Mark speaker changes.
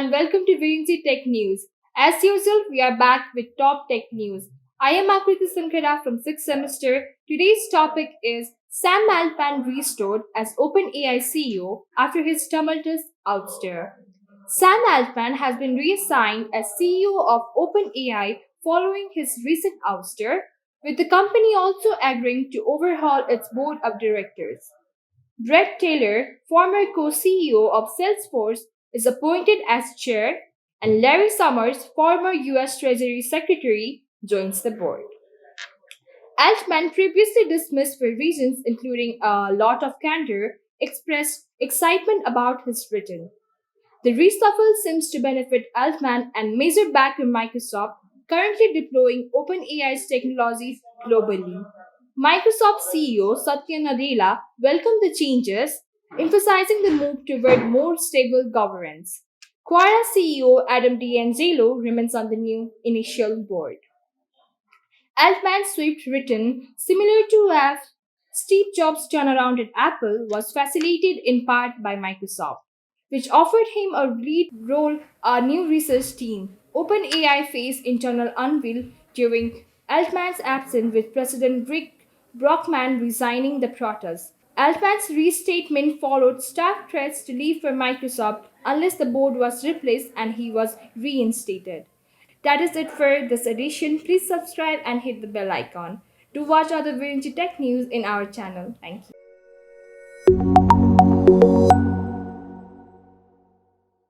Speaker 1: and welcome to Virinchi Tech News. As usual, we are back with top tech news. I am Akriti Sankara from 6th semester. Today's topic is Sam Altman restored as OpenAI CEO after his tumultuous ouster. Sam Altman has been reassigned as CEO of OpenAI following his recent ouster, with the company also agreeing to overhaul its board of directors. Bret Taylor, former co-CEO of Salesforce, is appointed as chair, and Larry Summers, former US Treasury Secretary, joins the board. Altman, previously dismissed for reasons including a lot of candor, expressed excitement about his return. The reshuffle seems to benefit Altman and major backer Microsoft, currently deploying OpenAI's technologies globally. Microsoft CEO Satya Nadella welcomed the changes, emphasizing the move toward more stable governance. Quora CEO Adam D'Angelo remains on the new initial board. Altman's swift return, similar to Steve Jobs' turnaround at Apple, was facilitated in part by Microsoft, which offered him a lead role a new research team. OpenAI faced internal unveil during Altman's absence, with President Rick Brockman resigning the protest. Altman's restatement followed stark threats to leave for Microsoft unless the board was replaced and he was reinstated. That is it for this edition. Please subscribe and hit the bell icon to watch other Virinchi Tech news in our channel. Thank you.